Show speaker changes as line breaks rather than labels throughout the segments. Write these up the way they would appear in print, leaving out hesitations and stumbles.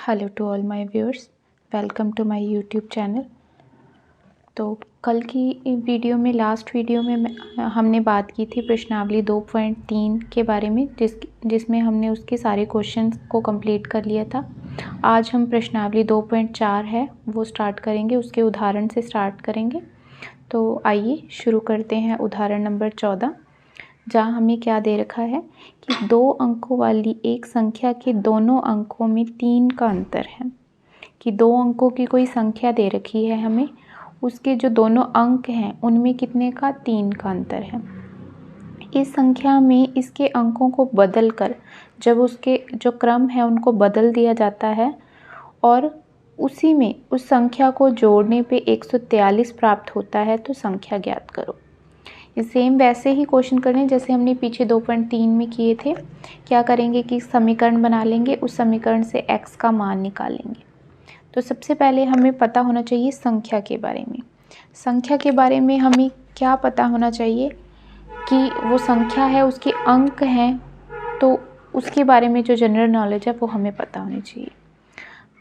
Hello to all my viewers, welcome to my YouTube channel. तो कल की video में, लास्ट वीडियो में हमने बात की थी प्रश्नावली 2.3 के बारे में, जिसमें हमने उसके सारे क्वेश्चंस को कंप्लीट कर लिया था। आज हम प्रश्नावली 2.4 है वो स्टार्ट करेंगे, उसके उदाहरण से स्टार्ट करेंगे। तो आइए शुरू करते हैं। उदाहरण नंबर 14, जहाँ हमें क्या दे रखा है कि 2 अंकों वाली एक संख्या के दोनों अंकों में 3 का अंतर है। कि 2 अंकों की कोई संख्या दे रखी है हमें, उसके जो दोनों अंक हैं उनमें कितने का 3 का अंतर है। इस संख्या में इसके अंकों को बदल कर जब उसके जो क्रम है उनको बदल दिया जाता है और उसी में उस संख्या को जोड़ने पे 143 प्राप्त होता है, तो संख्या ज्ञात करो। सेम वैसे ही क्वेश्चन करने जैसे हमने पीछे 2.3 में किए थे। क्या करेंगे कि समीकरण बना लेंगे, उस समीकरण से x का मान निकालेंगे। तो सबसे पहले हमें पता होना चाहिए संख्या के बारे में। संख्या के बारे में हमें क्या पता होना चाहिए कि वो संख्या है, उसके अंक हैं, तो उसके बारे में जो जनरल नॉलेज है वो हमें पता होनी चाहिए।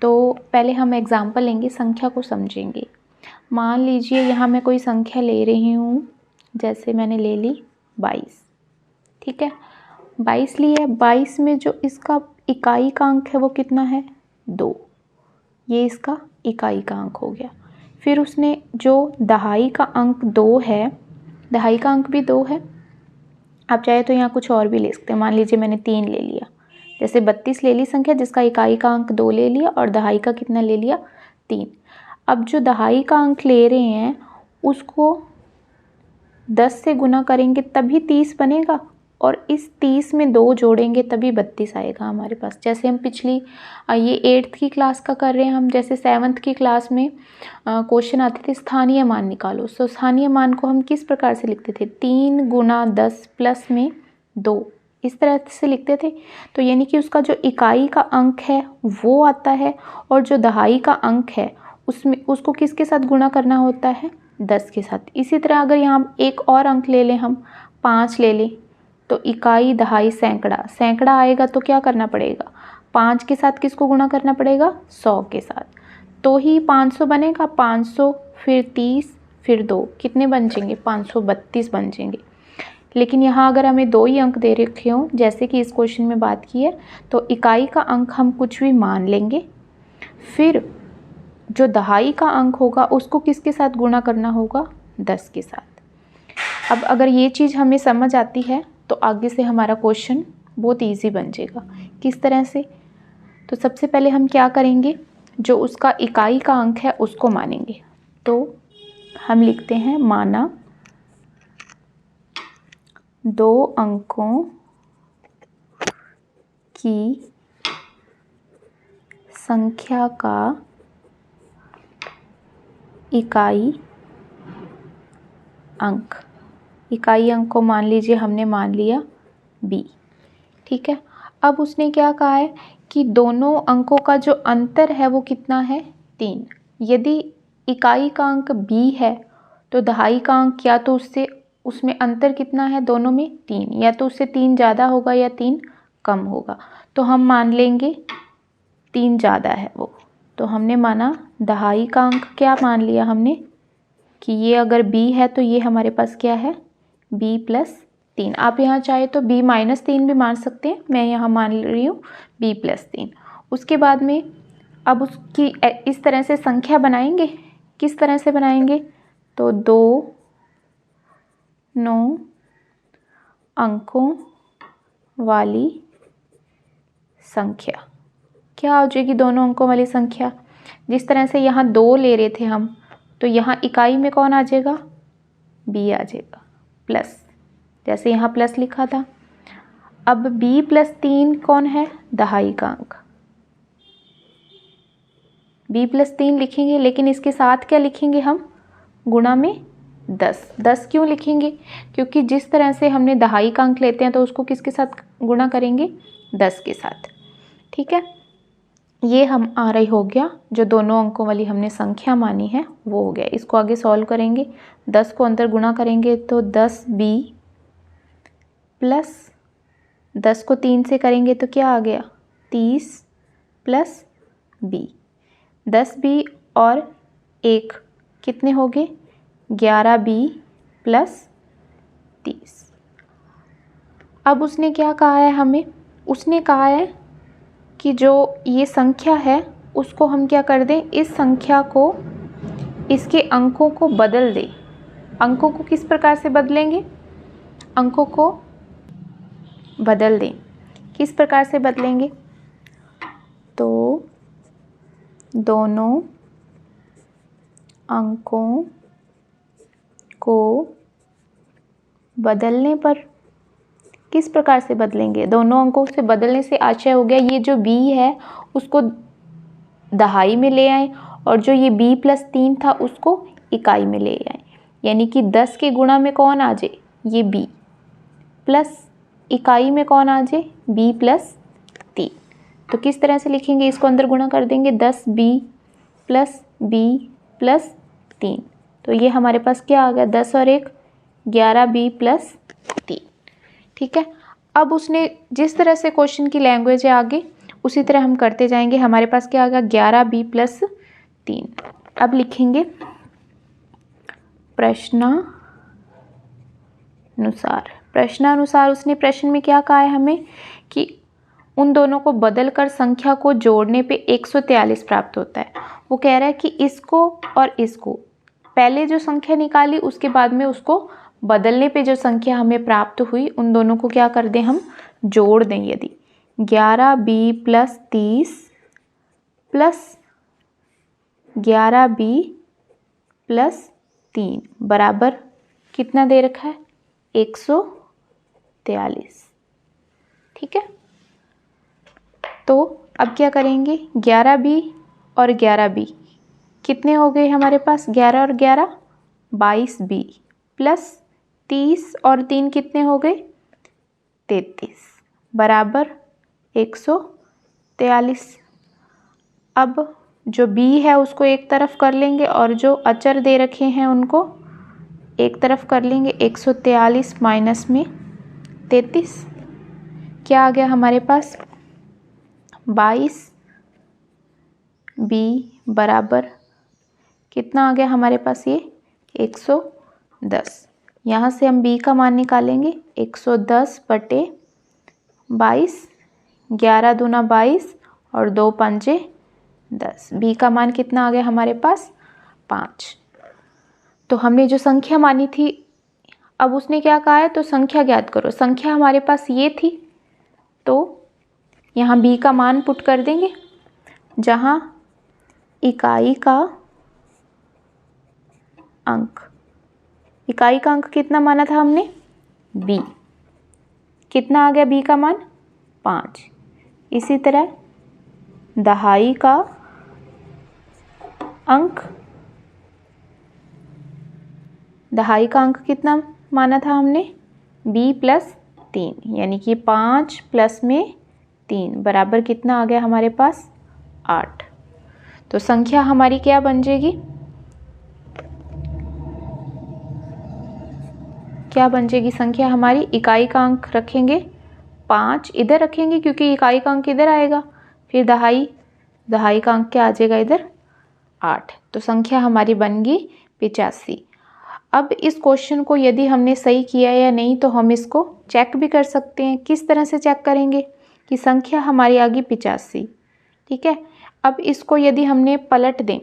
तो पहले हम एग्जाम्पल लेंगे, संख्या को समझेंगे। मान लीजिए यहाँ मैं कोई संख्या ले रही हूँ, जैसे मैंने ले ली 22। ठीक है, 22 ली है। 22 में जो इसका इकाई का अंक है वो कितना है, 2। ये इसका इकाई का अंक हो गया। फिर उसने जो दहाई का अंक 2 है, दहाई का अंक भी 2 है। आप चाहे तो यहाँ कुछ और भी ले सकते हैं। मान लीजिए मैंने 3 ले लिया, जैसे 32 ले ली संख्या जिसका इकाई का अंक 2 ले लिया और दहाई का कितना ले लिया, 3। अब जो दहाई का अंक ले रहे हैं उसको 10 से गुना करेंगे तभी 30 बनेगा, और इस 30 में 2 जोड़ेंगे तभी 32 आएगा हमारे पास। जैसे हम पिछली ये 8th की क्लास का कर रहे हैं हम, जैसे 7th की क्लास में क्वेश्चन आते थे स्थानीय मान निकालो। सो स्थानीय मान को हम किस प्रकार से लिखते थे, 3 गुना 10 प्लस में 2, इस तरह से लिखते थे। तो यानी कि उसका जो इकाई का अंक है वो आता है और जो दहाई का अंक है उसमें उसको किसके साथ गुणा करना होता है, 10 के साथ। इसी तरह अगर यहाँ एक और अंक ले लें, हम 5 ले लें, तो इकाई दहाई सैकड़ा, सैकड़ा आएगा तो क्या करना पड़ेगा, 5 के साथ किसको गुणा करना पड़ेगा, 100 के साथ, तो ही 500 बनेगा। 500 फिर 30 फिर 2, कितने बन जाएंगे, 532 बन जाएंगे। लेकिन यहाँ अगर हमें 2 ही अंक दे रखे हों, जैसे कि इस क्वेश्चन में बात की है, तो इकाई का अंक हम कुछ भी मान लेंगे, फिर जो दहाई का अंक होगा उसको किसके साथ गुणा करना होगा, 10 के साथ। अब अगर ये चीज़ हमें समझ आती है तो आगे से हमारा क्वेश्चन बहुत इजी बन जाएगा। किस तरह से, तो सबसे पहले हम क्या करेंगे, जो उसका इकाई का अंक है उसको मानेंगे। तो हम लिखते हैं, माना 2 अंकों की संख्या का इकाई अंक, इकाई अंक को मान लीजिए हमने मान लिया b। ठीक है, अब उसने क्या कहा है कि दोनों अंकों का जो अंतर है वो कितना है, 3। यदि इकाई का अंक b है तो दहाई का अंक या तो उसमें अंतर कितना है, दोनों में 3, या तो उससे 3 ज़्यादा होगा या 3 कम होगा। तो हम मान लेंगे 3 ज़्यादा है वो, तो हमने माना दहाई का अंक क्या मान लिया हमने कि ये अगर b है तो ये हमारे पास क्या है, b प्लस 3। आप यहाँ चाहे तो b माइनस 3 भी मान सकते हैं, मैं यहाँ मान रही हूँ b प्लस 3। उसके बाद में अब उसकी इस तरह से संख्या बनाएंगे। किस तरह से बनाएंगे, तो 2 9 अंकों वाली संख्या क्या हो जाएगी, दोनों अंकों वाली संख्या। जिस तरह से यहाँ 2 ले रहे थे हम, तो यहाँ इकाई में कौन आ जाएगा, b आ जाएगा, प्लस, जैसे यहाँ प्लस लिखा था। अब b प्लस 3 कौन है, दहाई का अंक, b प्लस 3 लिखेंगे, लेकिन इसके साथ क्या लिखेंगे हम, गुणा में 10। 10 क्यों लिखेंगे, क्योंकि जिस तरह से हमने दहाई का अंक लेते हैं तो उसको किसके साथ गुणा करेंगे, 10 के साथ। ठीक है, ये हम आ रही हो गया, जो दोनों अंकों वाली हमने संख्या मानी है वो हो गया। इसको आगे सॉल्व करेंगे, 10 को अंदर गुणा करेंगे तो 10b प्लस 10 को 3 से करेंगे तो क्या आ गया, 30 प्लस बी। 10 बी और 1 कितने हो गए? 11 बी प्लस 30। अब उसने क्या कहा है हमें? उसने कहा है कि जो ये संख्या है उसको हम क्या कर दें, इस संख्या को, इसके अंकों को बदल दें। अंकों को किस प्रकार से बदलेंगे? अंकों को बदल दें। किस प्रकार से बदलेंगे? तो दोनों अंकों को बदलने पर, किस प्रकार से बदलेंगे? दोनों अंकों से बदलने से आशय हो गया ये जो b है उसको दहाई में ले आए और जो ये b प्लस 3 था उसको इकाई में ले आए, यानी कि 10 के गुणा में कौन आ जाए? ये b प्लस इकाई में कौन आ जाए? b plus 3। तो किस तरह से लिखेंगे? इसको अंदर गुणा कर देंगे, 10b प्लस b प्लस 3। तो ये हमारे पास क्या आ गया? 10 और 1 11b प्लस 3। ठीक है। अब उसने जिस तरह से क्वेश्चन की लैंग्वेज है आगे उसी तरह हम करते जाएंगे। हमारे पास क्या आ गया? 11b plus 3। अब लिखेंगे प्रश्नानुसार। प्रश्नानुसार उसने प्रश्न में क्या कहा है हमें कि उन दोनों को बदलकर संख्या को जोड़ने पे 143 प्राप्त होता है। वो कह रहा है कि इसको और इसको, पहले जो संख्या निकाली उसके बाद में उसको बदलने पे जो संख्या हमें प्राप्त हुई उन दोनों को क्या कर दें? हम जोड़ दें। यदि 11b plus 30 plus 11b plus 3 बराबर कितना दे रखा है? 143। ठीक है। तो अब क्या करेंगे? 11b और 11b कितने हो गए हमारे पास? 11 और 11 22b प्लस 30 और 3 कितने हो गए? 33 बराबर 143। अब जो b है उसको एक तरफ कर लेंगे और जो अचर दे रखे हैं उनको एक तरफ कर लेंगे। 143 माइनस में 33 क्या आ गया हमारे पास? 22b बराबर कितना आ गया हमारे पास? ये 110। यहाँ से हम b का मान निकालेंगे, 110 बटे 22, 11 दूना 22 और 2 पंजे 10। b का मान कितना आ गया हमारे पास? 5। तो हमने जो संख्या मानी थी, अब उसने क्या कहा है? तो संख्या ज्ञात करो। संख्या हमारे पास ये थी, तो यहाँ b का मान पुट कर देंगे, जहाँ इकाई का अंक, इकाई का अंक कितना माना था हमने? b। कितना आ गया b का मान? 5। इसी तरह दहाई का अंक, दहाई का अंक कितना माना था हमने? b प्लस 3, यानी कि 5 प्लस में 3 बराबर कितना आ गया हमारे पास? 8। तो संख्या हमारी क्या बन जाएगी? क्या बन जाएगी संख्या हमारी? इकाई का अंक रखेंगे 5 इधर रखेंगे क्योंकि इकाई का अंक इधर आएगा, फिर दहाई, दहाई का अंक क्या आ जाएगा इधर? 8। तो संख्या हमारी बन गई 85। अब इस क्वेश्चन को यदि हमने सही किया या नहीं तो हम इसको चेक भी कर सकते हैं। किस तरह से चेक करेंगे? कि संख्या हमारी आ गई 85। ठीक है। अब इसको यदि हमने पलट दें,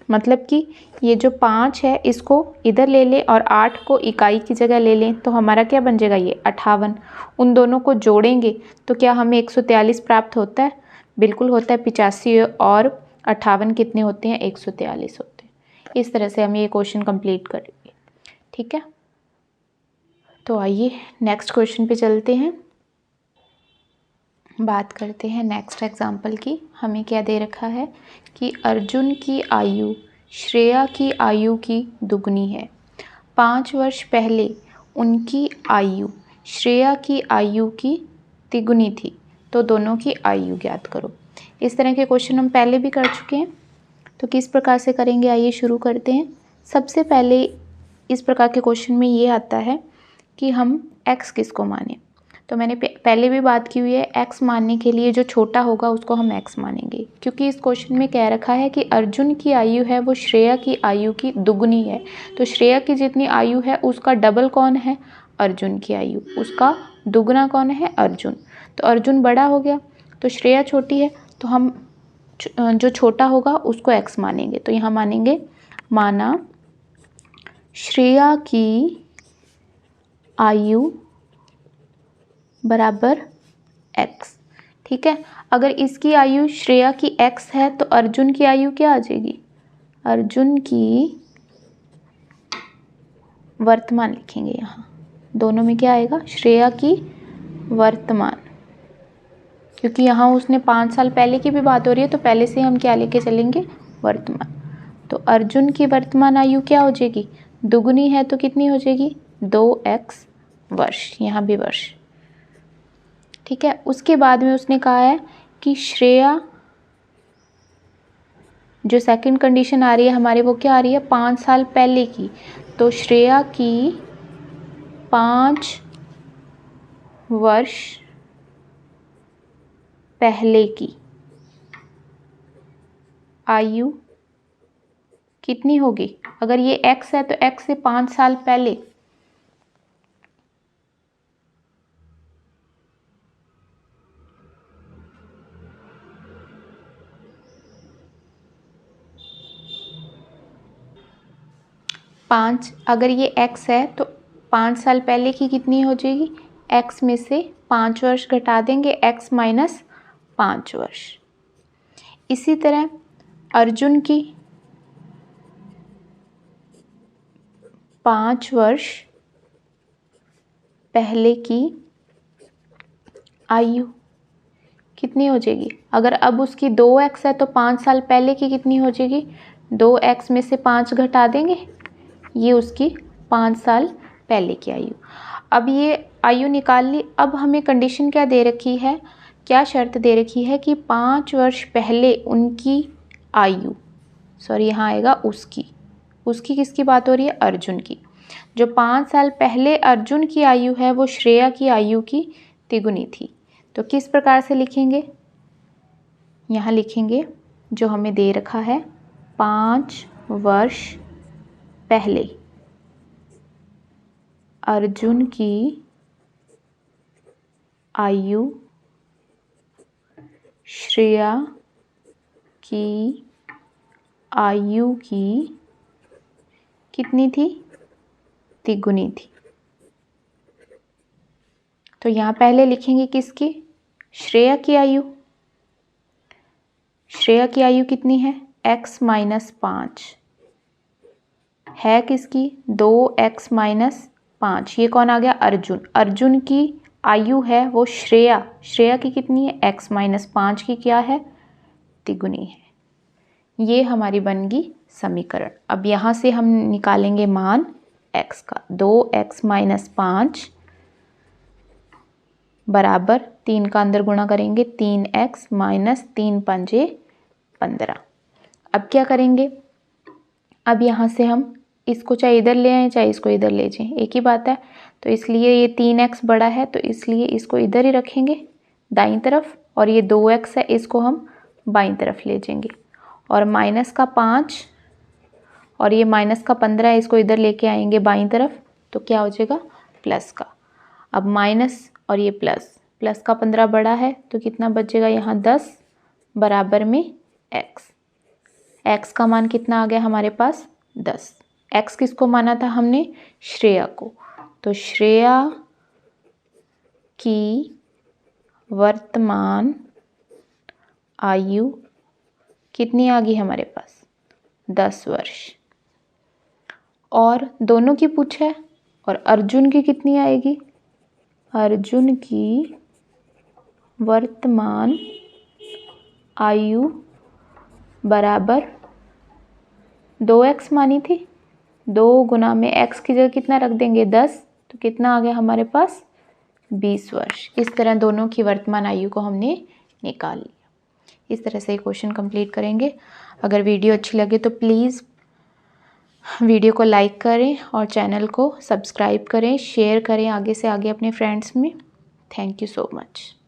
मतलब कि ये जो 5 है इसको इधर ले लें और 8 को इकाई की जगह ले लें, तो हमारा क्या बन जाएगा? ये 58। उन दोनों को जोड़ेंगे तो क्या हमें 143 प्राप्त होता है? बिल्कुल होता है। 85 और 58 कितने होते हैं? 143 होते हैं। इस तरह से हम ये क्वेश्चन कंप्लीट करेंगे। ठीक है। तो आइए नेक्स्ट क्वेश्चन पे चलते हैं, बात करते हैं नेक्स्ट एग्जाम्पल की। हमें क्या दे रखा है कि अर्जुन की आयु श्रेया की आयु की दुगनी है। 5 वर्ष पहले उनकी आयु श्रेया की आयु की तिगुनी थी, तो दोनों की आयु ज्ञात करो। इस तरह के क्वेश्चन हम पहले भी कर चुके हैं, तो किस प्रकार से करेंगे आइए शुरू करते हैं। सबसे पहले इस प्रकार के क्वेश्चन में ये आता है कि हम x किसको माने। तो मैंने पहले भी बात की हुई है, x मानने के लिए जो छोटा होगा उसको हम x मानेंगे, क्योंकि इस क्वेश्चन में कह रखा है कि अर्जुन की आयु है वो श्रेया की आयु की दुगनी है। तो श्रेया की जितनी आयु है उसका डबल कौन है? अर्जुन की आयु। उसका दुगना कौन है? अर्जुन। तो अर्जुन बड़ा हो गया तो श्रेया छोटी है, तो हम जो छोटा होगा उसको x मानेंगे। तो यहाँ मानेंगे, माना श्रेया की आयु बराबर x। ठीक है, अगर इसकी आयु श्रेया की x है तो अर्जुन की आयु क्या आ जाएगी? अर्जुन की वर्तमान लिखेंगे यहाँ, दोनों में क्या आएगा? श्रेया की वर्तमान, क्योंकि यहाँ उसने 5 साल पहले की भी बात हो रही है तो पहले से हम क्या लेके चलेंगे? वर्तमान। तो अर्जुन की वर्तमान आयु क्या हो जाएगी? दुगुनी है तो कितनी हो जाएगी? 2x वर्ष, यहाँ भी वर्ष। ठीक है, उसके बाद में उसने कहा है कि श्रेया, जो सेकंड कंडीशन आ रही है हमारे, वो क्या आ रही है? 5 साल पहले की। तो श्रेया की 5 वर्ष पहले की आयु कितनी होगी? अगर ये x है तो x से 5 साल पहले, अगर ये x है तो 5 साल पहले की कितनी हो जाएगी? x में से 5 वर्ष घटा देंगे, x माइनस 5 वर्ष। इसी तरह अर्जुन की 5 वर्ष पहले की आयु कितनी हो जाएगी? अगर अब उसकी 2x है तो 5 साल पहले की कितनी हो जाएगी? 2x में से 5 घटा देंगे, ये उसकी 5 साल पहले की आयु। अब ये आयु निकाल ली। अब हमें कंडीशन क्या दे रखी है? क्या शर्त दे रखी है कि 5 वर्ष पहले उनकी आयु, सॉरी यहाँ आएगा उसकी किसकी बात हो रही है? अर्जुन की। जो 5 साल पहले अर्जुन की आयु है वो श्रेया की आयु की तिगुनी थी। तो किस प्रकार से लिखेंगे? यहाँ लिखेंगे जो हमें दे रखा है, 5 वर्ष पहले अर्जुन की आयु श्रेया की आयु की कितनी थी? तिगुनी थी। तो यहाँ पहले लिखेंगे किसकी? श्रेया की आयु। श्रेया की आयु कितनी है? x माइनस 5 है किसकी? 2x minus 5। ये कौन आ गया? अर्जुन। अर्जुन की आयु है वो श्रेया। श्रेया की कितनी है? x माइनस 5 की क्या है? तिगुनी है। ये हमारी बन गई समीकरण। अब यहाँ से हम निकालेंगे मान x का। 2x माइनस 5 बराबर 3 का अंदर गुणा करेंगे, 3x माइनस 3 पंजे 15। अब क्या करेंगे? अब यहाँ से हम इसको चाहे इधर ले आएँ चाहे इसको इधर ले जाएं, एक ही बात है। तो इसलिए ये 3x बड़ा है तो इसलिए इसको इधर ही रखेंगे दाईं तरफ, और ये 2x है इसको हम बाईं तरफ ले जाएंगे। और माइनस का 5 और ये माइनस का 15 इसको इधर लेके आएंगे बाईं तरफ, तो क्या हो जाएगा? प्लस का। अब माइनस और ये प्लस का 15 बड़ा है तो कितना बचेगा यहाँ? 10 बराबर में x का मान कितना आ गया हमारे पास? 10। x किसको माना था हमने? श्रेया को। तो श्रेया की वर्तमान आयु कितनी आ गई हमारे पास? 10 वर्ष। और दोनों की पूछा है, और अर्जुन की कितनी आएगी? अर्जुन की वर्तमान आयु बराबर 2x मानी थी, 2 गुना में x की जगह कितना रख देंगे? 10। तो कितना आ गया हमारे पास? 20 वर्ष। इस तरह दोनों की वर्तमान आयु को हमने निकाल लिया। इस तरह से क्वेश्चन कंप्लीट करेंगे। अगर वीडियो अच्छी लगे तो प्लीज़ वीडियो को लाइक करें और चैनल को सब्सक्राइब करें, शेयर करें आगे से आगे अपने फ्रेंड्स में। Thank you so much.